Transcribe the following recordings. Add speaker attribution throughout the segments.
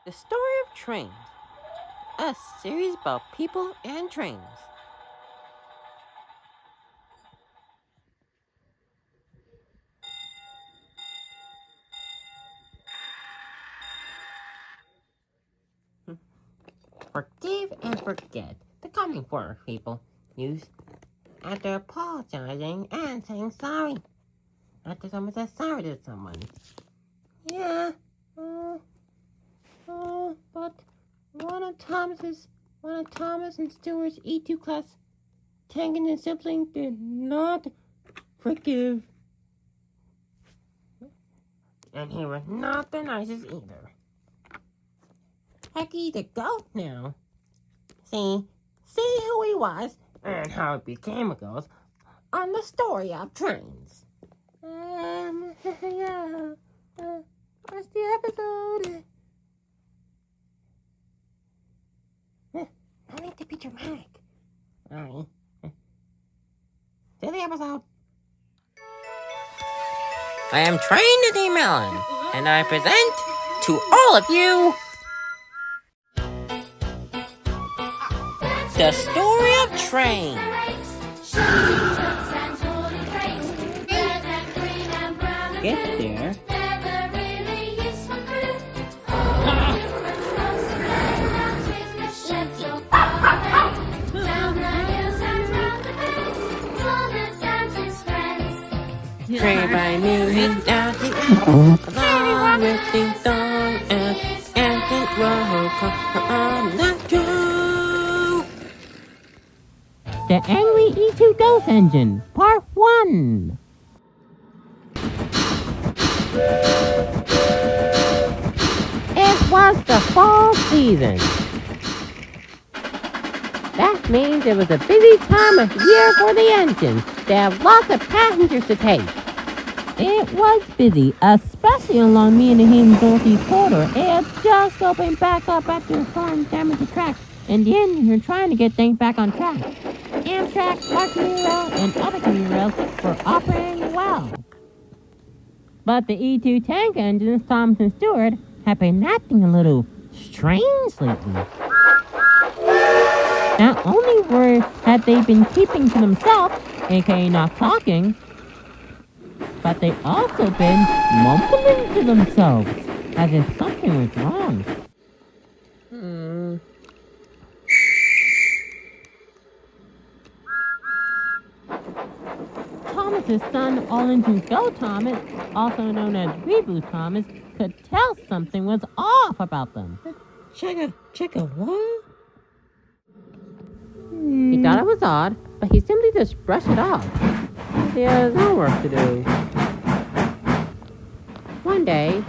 Speaker 1: The Story of Trains, a series about people and trains. Forgive and forget, the common word people use after apologizing and saying sorry. After someone says sorry to someone. Yeah, but one of Thomas and Stuart's E2 class, Tangan and sibling did not forgive. And he was not the nicest either. Hecky the goat now. See who he was and how it became a ghost on the Story of Trains. Yeah, that's the episode. No need to be dramatic. Alright. To the episode. I am Train the Melon, and I present to all of you the Story of Trains. Get there. Train by me down the along with the song and the roll call on the true.
Speaker 2: The Angry E2 Ghost Engine, Part 1. It was the fall season. That means it was a busy time of year for the engine. They have lots of passengers to take. It was busy, especially along me and him Dorothy's corridor. It had just opened back up after a storm damaged the tracks, and the engines are trying to get things back on track. Amtrak, Clark Commuter Rail, and other commuter rails were operating well. But the E2 tank engines, Thomas and Stuart, have been acting a little strange lately. Not only had they been keeping to themselves, aka not talking, but they also been mumbling to themselves, as if something was wrong. Thomas's son, All Engines Go Thomas, also known as Reboot Thomas, could tell something was off about them.
Speaker 1: Check a what?
Speaker 2: He thought it was odd, but he simply just brushed it off. He has no work to do. One day,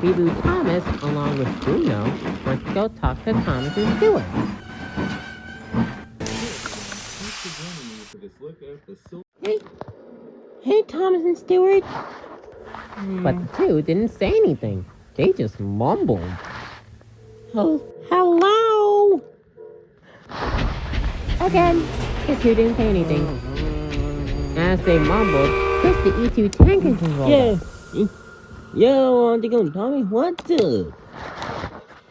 Speaker 2: Reboot Thomas, along with Bruno, went to go talk to Thomas and Stuart.
Speaker 1: Hey, Thomas and Stuart.
Speaker 2: But the two didn't say anything. They just mumbled.
Speaker 1: Hello?
Speaker 2: Again, the two didn't say anything. As they mumbled, just the E2 tank engine rolled up.
Speaker 1: Yo, Tommy, what's up?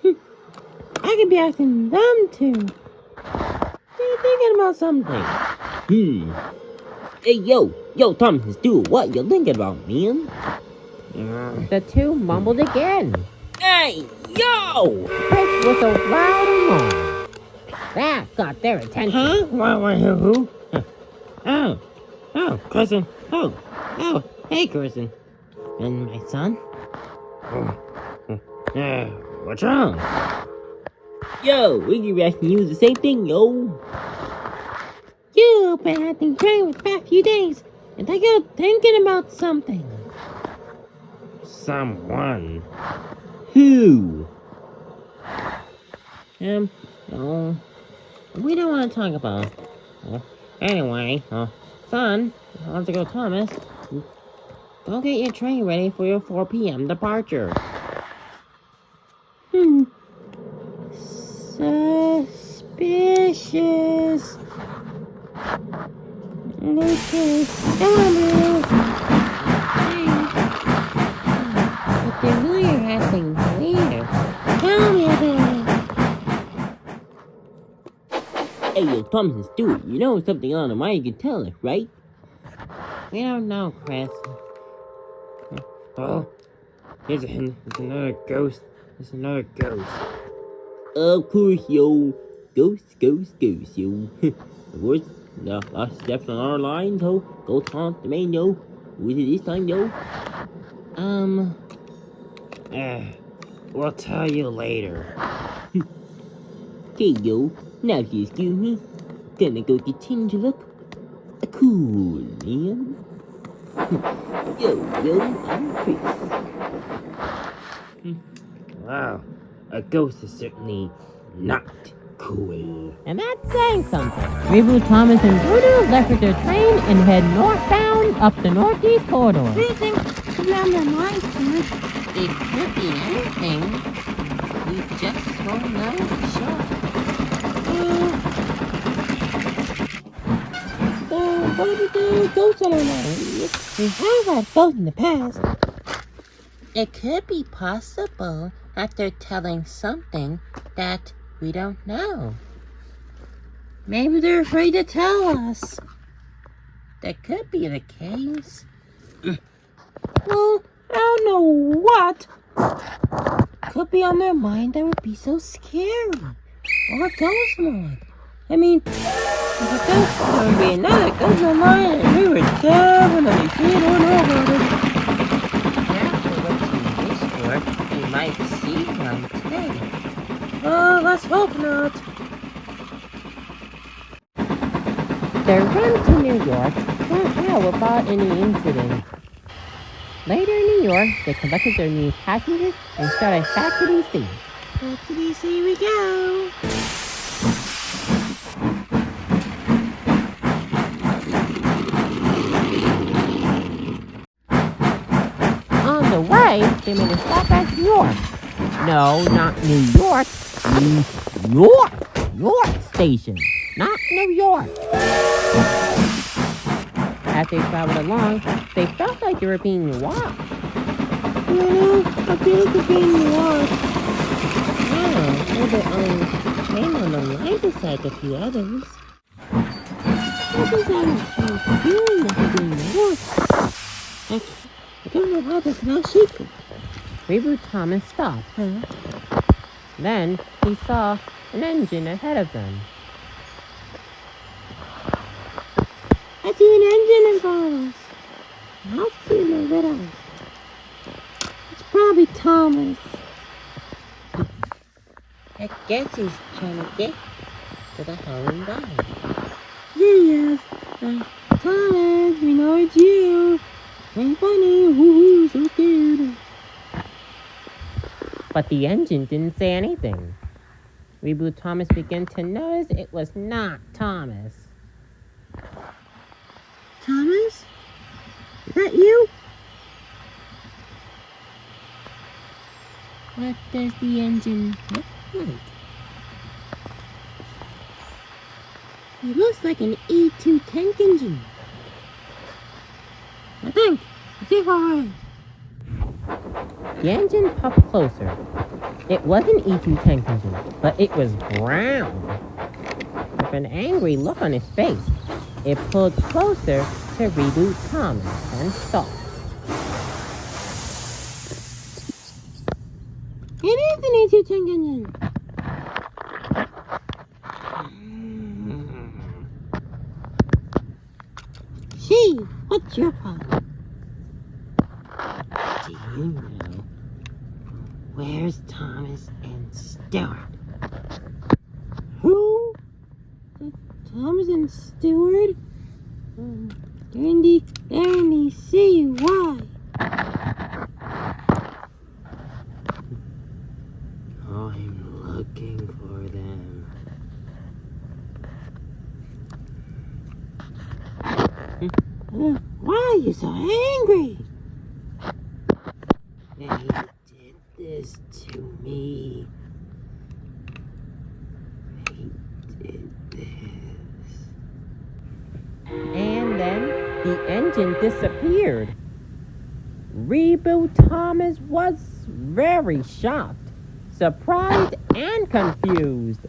Speaker 1: I could be asking them too. They're thinking about something. Hey, yo, Thomas and Stuart, what you thinking about, man?
Speaker 2: The two mumbled again.
Speaker 1: Hey, yo!
Speaker 2: Which was a loud and long. That got their attention.
Speaker 1: Huh? Who? Oh, Kristen. Oh, hey, Kristen. And my son? What's wrong? Yo, we can be asking you the same thing, yo. You've been acting strange for the past few days, and I got thinking about something. Someone? Who? No. We don't want to talk about it. Anyway, son, let's go, Thomas. Go get your train ready for your 4 p.m. departure. Suspicious. Okay, come on, Blue. But they really are acting weird.
Speaker 2: Hey, yo, Thomas and Stuart, you know something on the mind you can tell us, right?
Speaker 1: We don't know, Chris. Oh, there's another ghost. There's another ghost.
Speaker 2: Of course, yo. Ghost, yo. Of course, lost steps on our line, so go taunt the main, yo. Who is it this time, yo?
Speaker 1: We'll tell you later.
Speaker 2: Okay, yo. Now, if you excuse me, gonna go continue to look cool, man. Yo, I'm Chris.
Speaker 1: Wow, a ghost is certainly not cool.
Speaker 2: And that's saying something. Reboot Thomas and Bruno left with their train and head northbound up the northeast corridor.
Speaker 1: What do you think around their minds, Chris? It could be anything. We just don't know for sure.
Speaker 2: So, what did the ghosts on our mind?
Speaker 1: We have had ghosts in the past. It could be possible that they're telling something that we don't know. Maybe they're afraid to tell us. That could be the case. Well, I don't know what could be on their mind that would be so scary. Or a ghost mind. I mean, if a ghost there would be another ghost on mind and we were definitely see it or know about it. After what you wish for, you might see one too. Oh, let's hope not.
Speaker 2: Their run to New York went well without any incident. Later in New York, they collected their new passengers and started back to DC.
Speaker 1: Back to DC we go.
Speaker 2: On the way, they made a stop at New York. No, not New York. New York Station, not New York. As they traveled along, they felt like they were being watched.
Speaker 1: I feel like we're being watched. Yeah, or the train on the line beside a few others. What does that feeling that we're being watched? I don't know how this now shaking.
Speaker 2: Reboot Thomas stopped. Then he saw an engine ahead of them.
Speaker 1: I see an engine in front of us. I see my red eyes. It's probably Thomas. I guess he's trying to get to the home line. Yes, Thomas, we know it's you. Ain't funny, woohoo, so scared.
Speaker 2: But the engine didn't say anything. Reboot Thomas began to notice it was not Thomas.
Speaker 1: Thomas? Is that you? What does the engine look like? It looks like an E2 tank engine. I think. See why.
Speaker 2: The engine puffed closer. It was an E2 tank engine, but it was brown. With an angry look on his face, it pulled closer to Reboot Thomas and stopped.
Speaker 1: It is an E2 tank engine. Gee, what's your problem? Do you know where's Thomas and Stuart? Who? Thomas and Stuart? They're in DC. Why? I'm looking for them. Why are you so angry? They did this to me. They did this.
Speaker 2: And then the engine disappeared. Reboot Thomas was very shocked, surprised, and confused.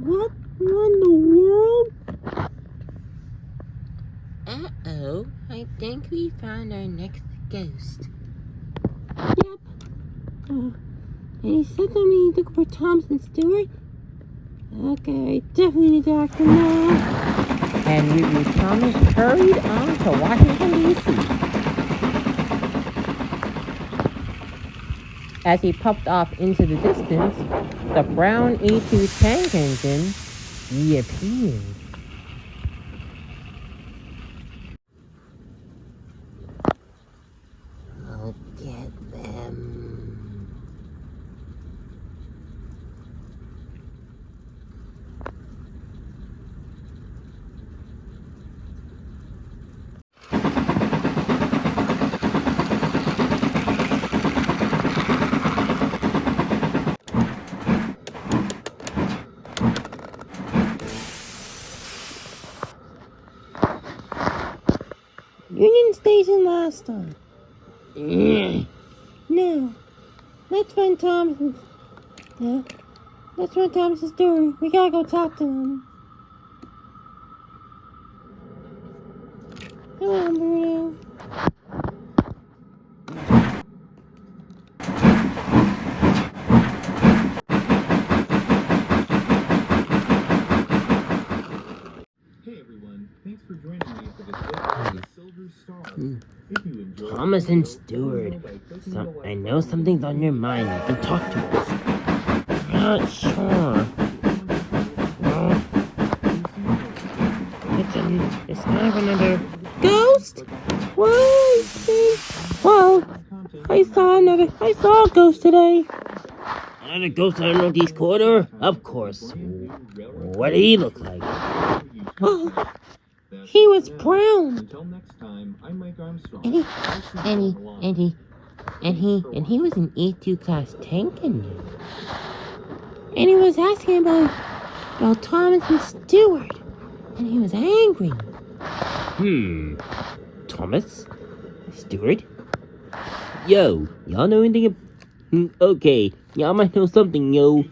Speaker 2: What in the world?
Speaker 1: Uh-oh, I think we found our next ghost.
Speaker 2: Yep. And he said that we look for Thomas and Stuart. Okay, definitely need to act now. And Review Thomas hurried on to Washington, D.C. As he puffed off into the distance, the brown E2 tank engine reappeared.
Speaker 1: I'll get them.
Speaker 2: Union Station last time. No. Let's find Thomas. Let's find Thomas and Stuart. We gotta go talk to him. Come on, Bruno.
Speaker 3: Hey everyone, thanks for joining me for this episode of Silver Star. If you enjoyed
Speaker 1: Thomas
Speaker 3: the
Speaker 1: and
Speaker 3: video,
Speaker 1: Stuart.
Speaker 3: let me know by clicking the like
Speaker 1: I know
Speaker 3: button.
Speaker 1: something's on your mind. You can talk to us. Not sure. It's kind of another
Speaker 2: Ghost? Well, I saw a ghost today.
Speaker 1: another ghost on the Northeast Corridor? Of course. What did he look like?
Speaker 2: Well, he was brown.
Speaker 3: Until next time, I'm Mike Armstrong.
Speaker 1: And he was an E2 class tank engine.
Speaker 2: And he was asking about Thomas and Stuart. And he was angry.
Speaker 1: Thomas? Stuart? Yo, y'all know anything okay, y'all might know something, yo.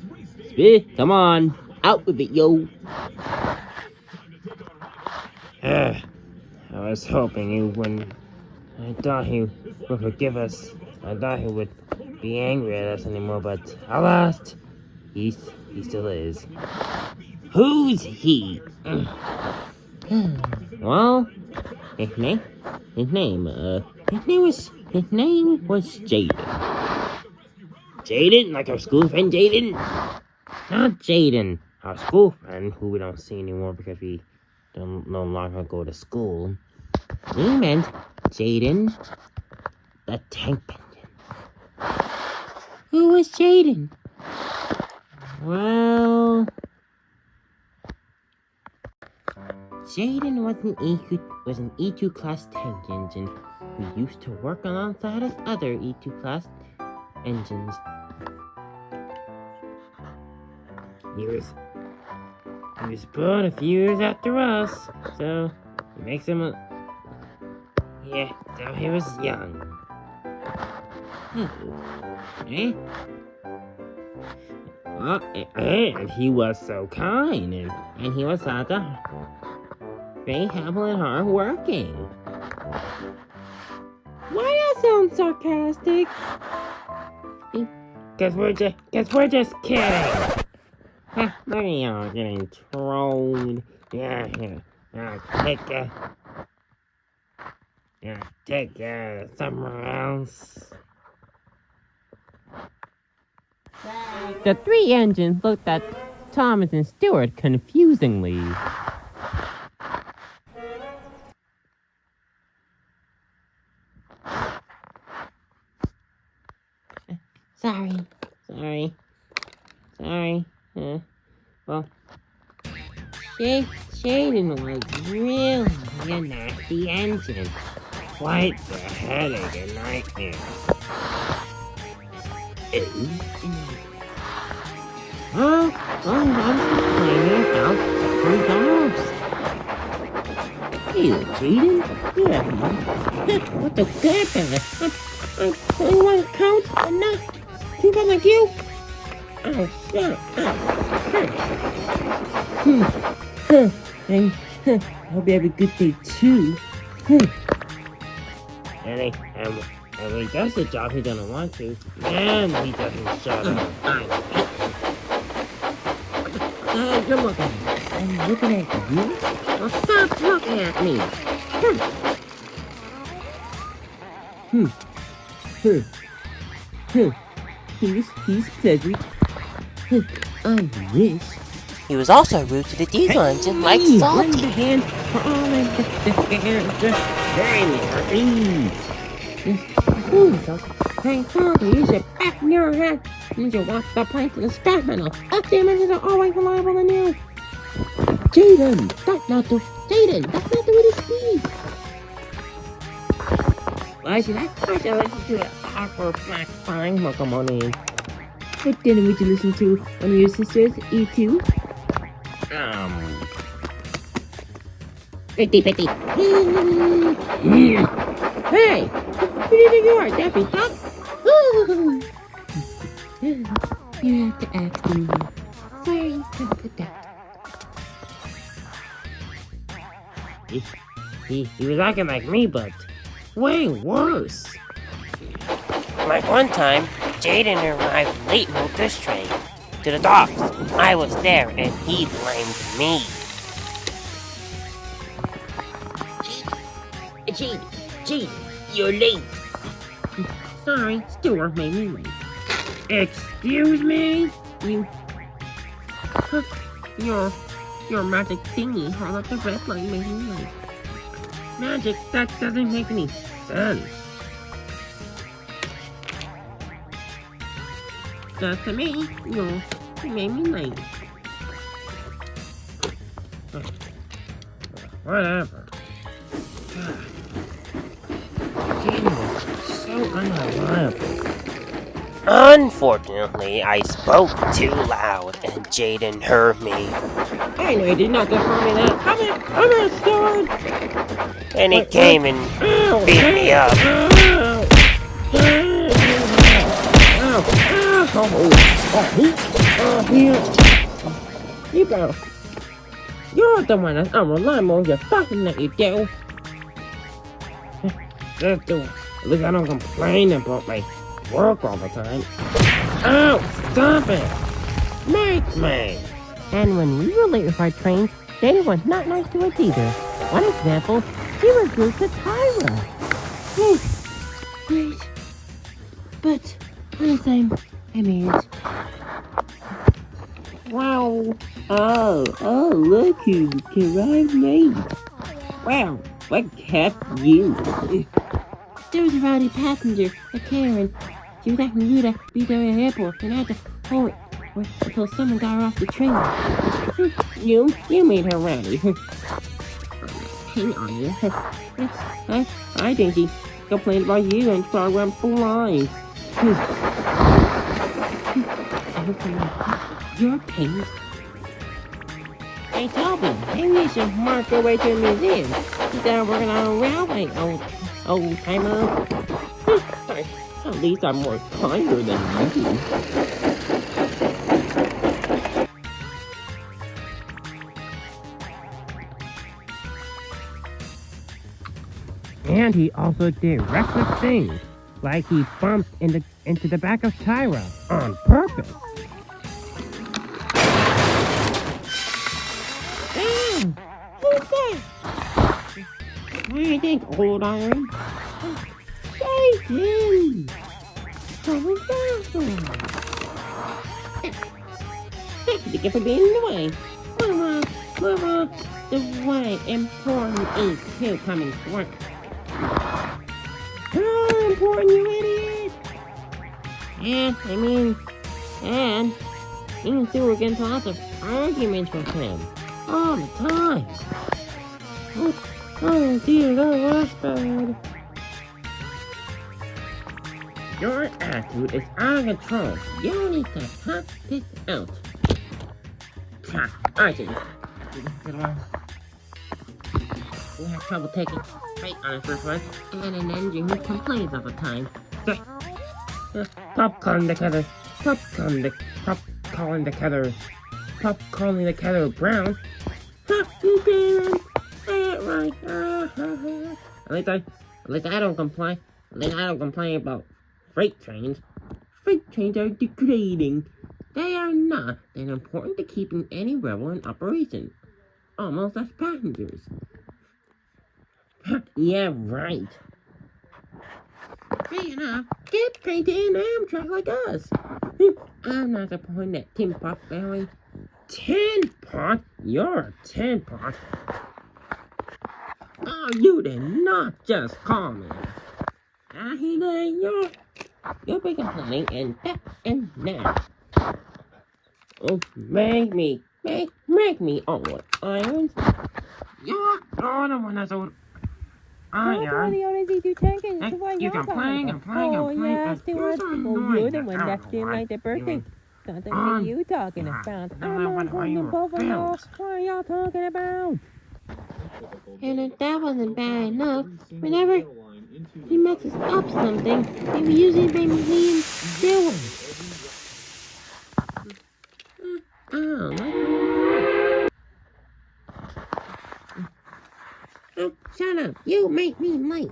Speaker 1: Come on, out with it, yo. I was hoping he wouldn't. I thought he would forgive us. I thought he would be angry at us anymore, but alas, he still is. Who's he? Well, his name was Jaden. Jaden, like our school friend Jaden? Not Jaden, our school friend, who we don't see anymore because we no longer go to school. He meant Jaden, the tank engine.
Speaker 2: Who was Jaden?
Speaker 1: Well, Jaden was an E2 class tank engine who used to work alongside us other E2 class engines. He was born a few years after us, so it makes him so he was young. And he was so kind, and he was very helpful and hard working.
Speaker 2: Why that sound sarcastic?
Speaker 1: Cause we're just kidding. Look at y'all getting trolled. Take somewhere else.
Speaker 2: The three engines looked at Thomas and Stuart confusingly.
Speaker 1: Sorry. Well, Jaden was really a nasty engine. Quite the headache and nightmare. I'm playing out some dogs. Hey, Jaden? Yeah. What the crap? I'm only one count and not two like you. Oh, shut up.
Speaker 2: And I hope you have a good day too.
Speaker 1: And he does the job he doesn't want to. And he doesn't shut up. You're looking at me.
Speaker 2: I'm looking at you.
Speaker 1: Well, stop looking at me.
Speaker 2: He's Cedric. I wish.
Speaker 4: He was also rude to the diesel engine like
Speaker 2: One
Speaker 4: Salty.
Speaker 2: hand for all
Speaker 1: Hey, Salty, you should back your head. You should watch the plank to the scrap metal. Us demons are always reliable than you.
Speaker 2: Jaden, that's not the way to speak.
Speaker 1: Why should I listen to an awkward black fine? Well, come on in.
Speaker 2: What dinner would you listen to? One of your sisters, E2?
Speaker 1: 50-50. Hey! Who do you think you are, Daffy Duck?
Speaker 2: You have to ask me. Sorry, don't put that.
Speaker 1: He was acting like me, but way worse.
Speaker 4: Like one time, Jaden arrived late with this train to the docks. I was there and he blamed me.
Speaker 1: Jaden, you're late. Sorry, Stuart made me late. Excuse me? Your magic thingy held up the red light made me late. Magic, that doesn't make any sense. Just to me, you made me late. Whatever. Jaden was so unreliable.
Speaker 4: Unfortunately, I spoke too loud and Jaden heard me.
Speaker 1: I know you did not just call me that. Come here, Stuart.
Speaker 4: And he came and beat me up.
Speaker 1: You go. You're the one that's unreliable. You're fucking that you do. Just do it. At least I don't complain about my work all the time. Oh, stop it. Make me.
Speaker 2: And when we were late with our trains, Jaden was not nice to us either. One example, he was rude to Tyra. Great. But, honestly, I made it. Wow. Oh, look who arrived late.
Speaker 1: Well, what kept you?
Speaker 2: There was a rowdy passenger, a Karen. She was acting rude at Victoria Airport and I had to hold her until someone got her off the train.
Speaker 1: You made her rowdy. Hang on you. I think she complained about you and probably went blind.
Speaker 2: Your pain.
Speaker 1: Hey Toby, maybe you should mark your way to a museum. Instead of working on a railway, old timer. At least I'm more kinder than you.
Speaker 2: And he also did reckless things, like he bumped into the back of Tyra on purpose.
Speaker 1: Damn! Who's that? I think old iron.
Speaker 2: Jaden!
Speaker 1: What was that for? Thank you for being in the way. Mama, the way important is still coming to work. How important, you idiot! And me and Stuart get into lots of arguments with him all the time. Oh dear, that was bad. Your attitude is out of control. You need to cut this out. Alright, Jaden. We have trouble taking freight on our first run, and an engine who complains all the time. Popcorn together. calling the kettle brown. Ha, you didn't say it right. At least I don't complain. At least I don't complain about freight trains. Freight trains are degrading. They are not that important to keeping any railroad in operation. Almost as passengers. Yeah, right. Fair enough. Get painted in Amtrak like us. I'm not supporting that tin pot belly. Tin pot? You're a tin pot. Oh, you did not just call me. I hear that you'll be complaining and that and that. Oh, make me old irons. You're the one that's old. I am.
Speaker 2: The only thing you taking
Speaker 1: Hey,
Speaker 2: is what
Speaker 1: you
Speaker 2: you're
Speaker 1: complain.
Speaker 2: Oh, yeah, Stuart.
Speaker 1: so
Speaker 2: Well, you're the
Speaker 1: annoying.
Speaker 2: one that didn't like the birthday. Something that you talking about. I'm not
Speaker 1: why you
Speaker 2: talking both of y'all.
Speaker 1: rebels.
Speaker 2: What are y'all talking about?
Speaker 1: And if that wasn't bad enough, whenever he messes up something, he would usually blame me and Stuart. Oh, shut up. You make me late.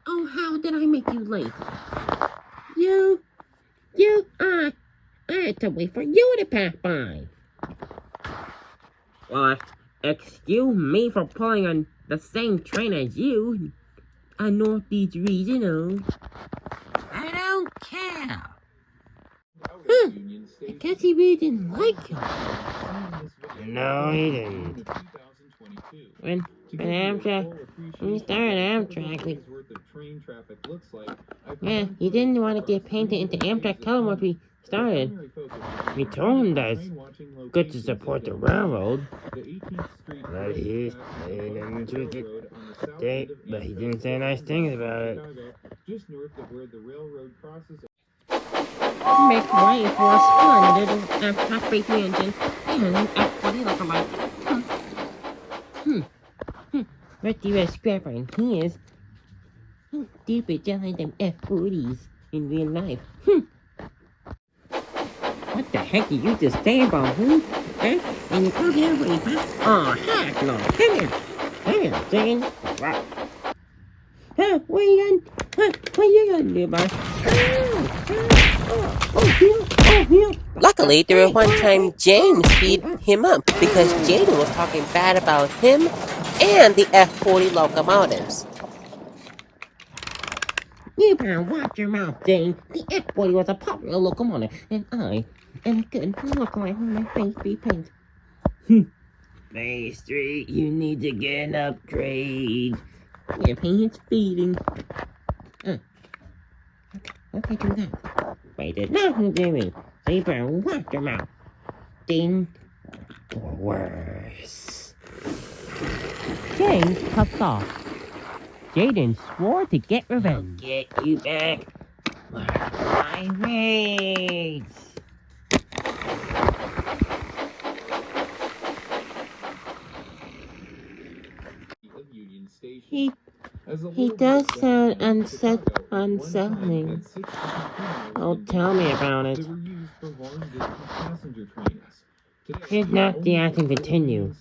Speaker 1: Oh, how did I make you late? I had to wait for you to pass by. Well, excuse me for pulling on the same train as you. A Northeast Regional. I don't care. I guess he really didn't like you. No, he didn't. When we started Amtrak, he didn't want to get painted into Amtrak. Tell him what we started. We told him that it's good to support the railroad. But he didn't say nice things about it. Make way for a splendid Amtrak freight engine and an F-40 locomotive. What do you scrapper and he is? Stupid just like them F-40s in real life. What the heck did you just say about him? Huh? And you come here with me, huh? Oh, heck no. Come here, Jaden. Wow. Huh? What are you gonna do about it?
Speaker 4: Luckily, there was one time Jaden speed him up because Jaden was talking bad about him and the F-40 locomotives.
Speaker 1: You better watch your mouth, Jane. The F-40 was a popular locomotive, and I am a good locomotive on my face be paint. Bay Street, you need to get an upgrade. Your paint's fading. Okay, do that. But did nothing to me, so you better watch your mouth. Ding. Or worse.
Speaker 2: Jane cuts off. Jaden swore to get revenge.
Speaker 1: Get you back. My raids. He does sound unsettling. Oh, tell me about it. He's not the acting continue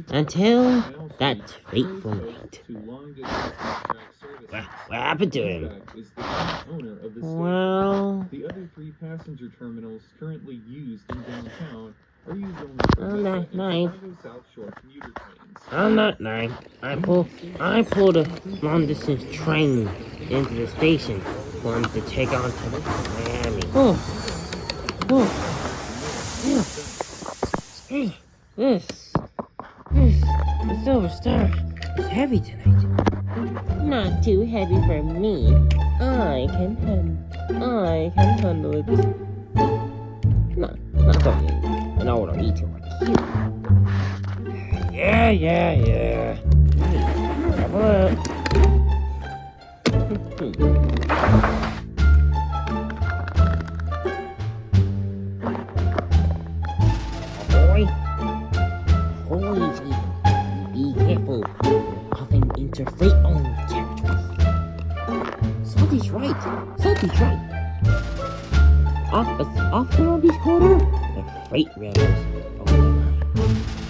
Speaker 1: until that fateful night. What happened to him? Well,
Speaker 3: the other 3 passenger terminals currently used in downtown are used
Speaker 1: on
Speaker 3: only
Speaker 1: that night,
Speaker 3: South Shore commuter trains.
Speaker 1: I pulled a long distance train into the station, wanted to take on to Miami. The Silver Star is heavy tonight. Not too heavy for me. I can handle it. Not only an older eater like you. Yeah. Travel up. Boys even. Be careful. Often interfere on territory. Salty's right. Off the Northeast corridor, the freight railroads over the line.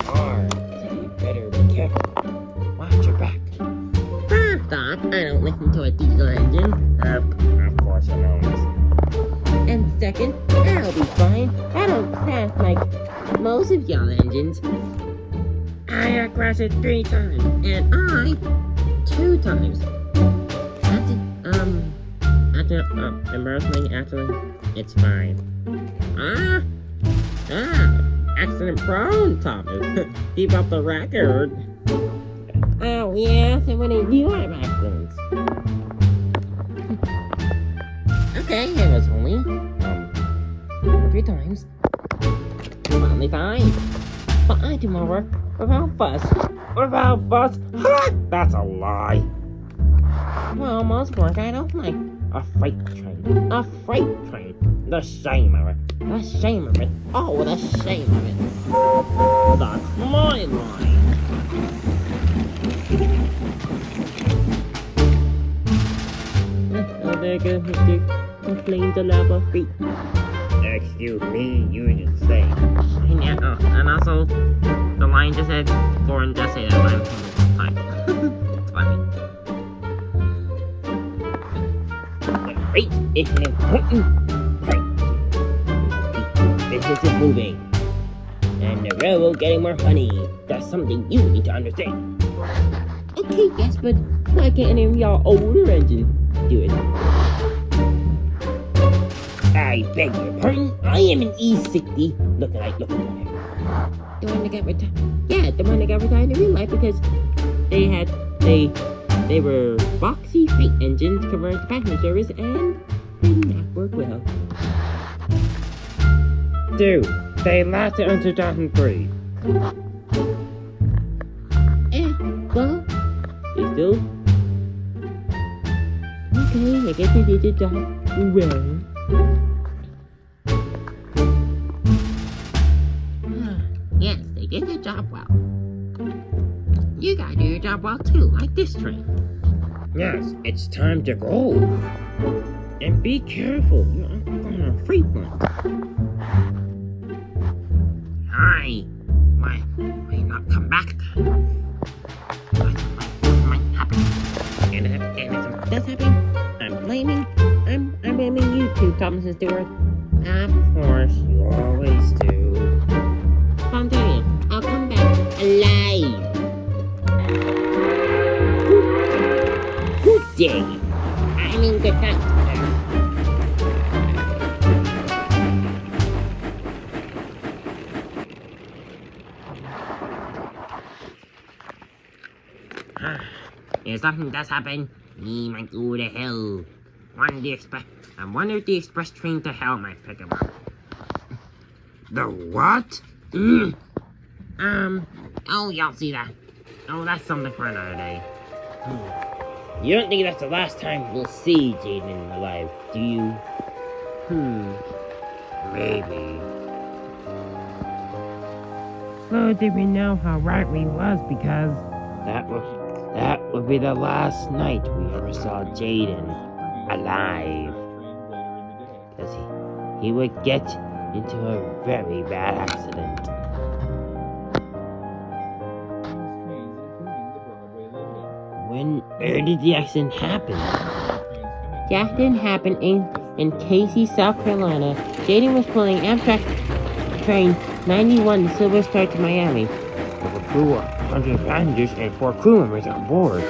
Speaker 1: Hard, so you better be careful. Watch your back. First off, I don't listen to a diesel engine. Of course I don't. And second, I'll be fine. I don't crash like most of y'all engines. I crashed it 3 times, and I 2 times. After embarrassing, actually, it's fine. Accident prone, Thomas. Keep up the record. Oh, yeah, so when did you have accidents? Okay, it was only, 3 times. Only fine. But I do my work without fuss. Without fuss? Ha! That's a lie. Well, most work I don't like. A freight train. A freight train. The shame of it. The shame of it. Oh, the shame of it. That's my line. Oh, there goes Mr. Complains a lot of feet. Excuse me, you didn't say. Yeah, and also, the line just said, Lauren just said that line from time. It's funny. The freight is an important part. Business is moving. And the railroad getting more money. That's something you need to understand. Okay, yes, but why can't any of y'all older engines do it? I beg your pardon, I am an E60. Look at it. The one that got retired. Yeah, the one that got retired in real life because they were boxy freight engines converted to passenger service and they did not work well. Dude, they lasted until 2003. Well, they still. Okay, I guess they did the job well. Yes, they did their job well. You gotta do your job well too, like this train. Yes, it's time to go. And be careful, you're on a freight one. Hi. Why not come back? What might happen? And if it does happen, I'm blaming you two, Thomas and Stuart. Of course, you always do. I'm telling you, I'll come back alive. Good day. I mean good night. If something does happen, he might go to hell. I wonder if the express train to hell might pick him up. The what? Oh, y'all see that. Oh, that's something for another day. You don't think that's the last time we'll see Jaden alive, do you? Maybe. Little did we know how right we was because that would be the last night we ever saw Jaden alive. Because he would get into a very bad accident. Where did the accident happen? The accident happened in Cayce, South Carolina. Jaden was pulling Amtrak train 91 to Silver Star to Miami. There were crew of 100 passengers and 4 crew members on board.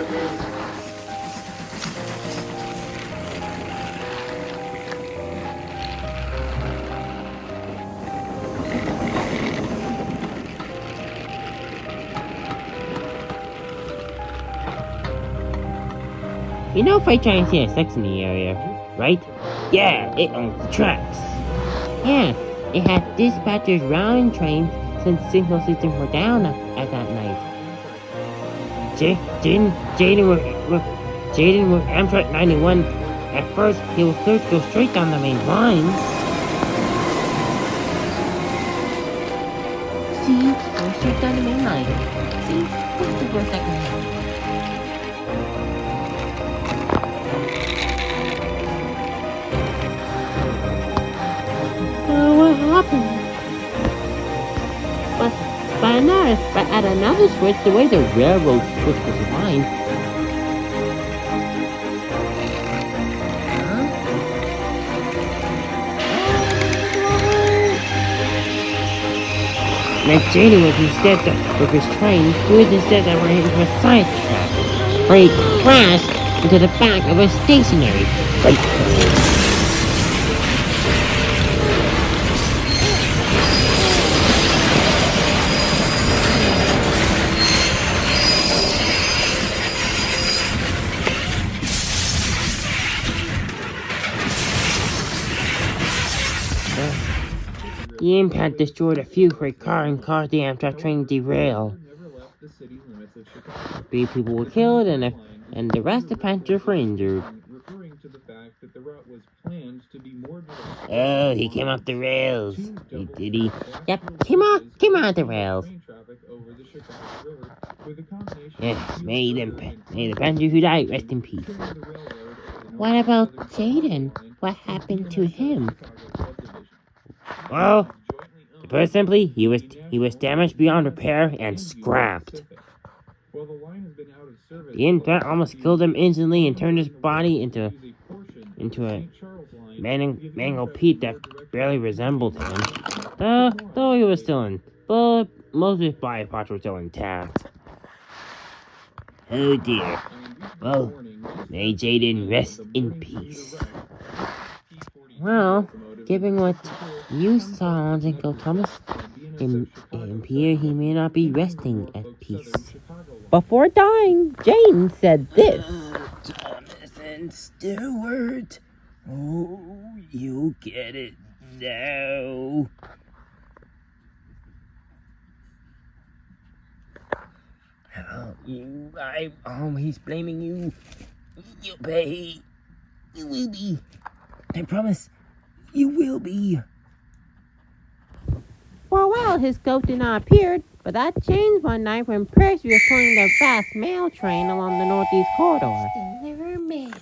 Speaker 1: You know freight trains here sex in the area, right? Yeah, it owns the tracks. Yeah, it had dispatchers rounding trains since signal systems were down at that night. Jaden with Amtrak 91. At first, he was cleared to go straight down the main line. See? Go straight down the main line. See? What's the worst that can happen?
Speaker 2: at another switch, the way the railroad switch was aligned. Like Jaden was instead with his train, he was instead that ran into a side track, where he crashed into the back of a stationary freight train. The impact destroyed a few freight cars and caused the Amtrak train to derail. Three people were killed and the rest of the passengers were injured. Oh, he came off the rails. Did he? Yep, came off the rails. Yeah, may the passengers who died rest in peace. What about Jaden? What happened to him? Well, to put it simply, he was damaged beyond repair and scrapped. The impact almost killed him instantly and turned his body into a mangled Pete that barely resembled him. Though he was still in, but most of his body parts were still intact. Oh dear. Well, may Jaden rest in peace. Well, given what you saw on Uncle Thomas, it appears he may not be resting at peace. Before dying, Jaden said this.
Speaker 5: Thomas and Stuart. Oh, you get it now. He's blaming you. You'll pay. You will be. I promise. You will be.
Speaker 2: For a while, his ghost did not appear, but that changed one night when Percy was pulling the fast mail train along the northeast corridor.
Speaker 1: Deliver mail.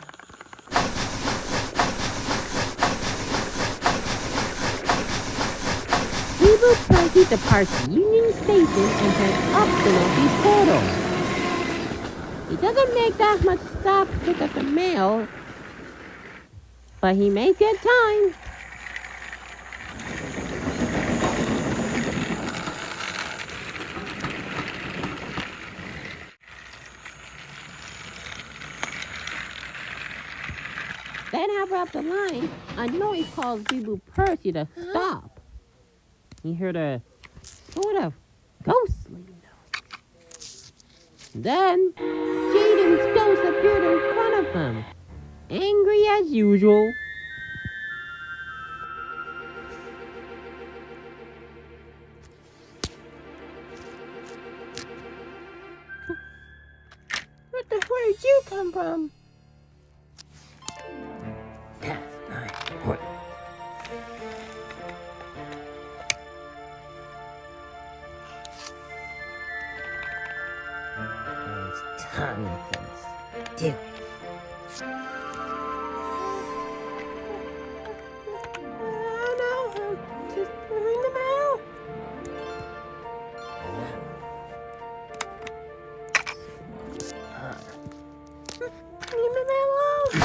Speaker 2: Evil Percy departs Union Station and heads up the northeast corridor. He doesn't make that much stop to pick up the mail, but he makes good time. Then halfway up the line, a noise calls Evil Percy to stop. He heard a sort of ghostly note. Then Jaden's ghost appeared in front of him, angry as usual.
Speaker 1: Where did you come from?
Speaker 5: That's not important. There's Thomas and Stuart.
Speaker 1: Just bring the mail. Leave the mail alone.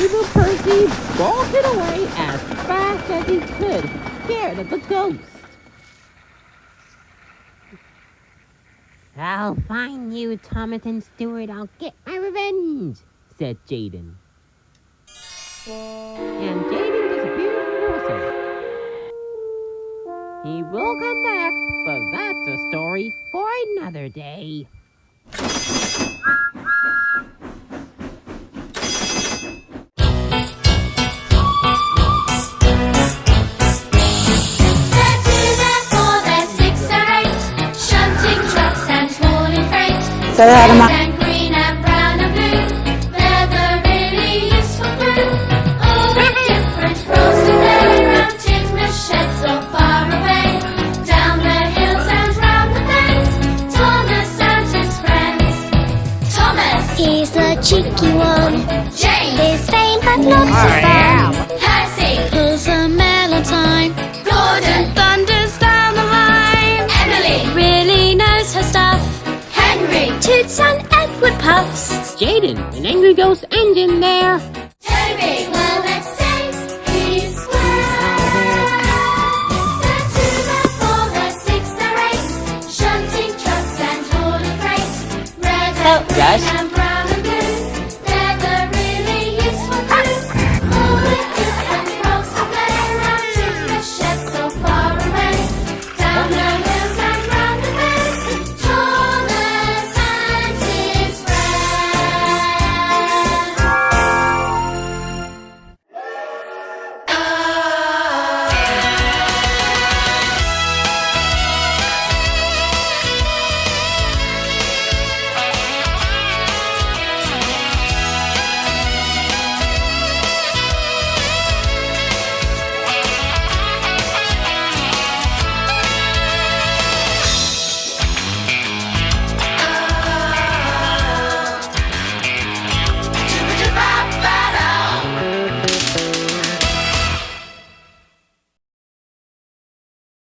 Speaker 2: Evil Percy bolted away as fast as he could, scared of the ghost. I'll find you, Thomas and Stuart. I'll get my revenge, said Jaden. And Jaden disappeared from Warsaw. He will come back, but that's a story for another day.
Speaker 6: And green and brown and blue, they're the really useful crew. All with different roles to play, round Tickness sheds so far away, down the hills and round the bends. Thomas and his friends. Thomas,
Speaker 7: He's the cheeky one.
Speaker 6: James,
Speaker 7: He's vain but not so fun.
Speaker 6: Cayce,
Speaker 7: Pulls a mail on time.
Speaker 6: Gordon,
Speaker 7: Thunders down the line.
Speaker 6: Emily,
Speaker 2: an angry ghost engine there.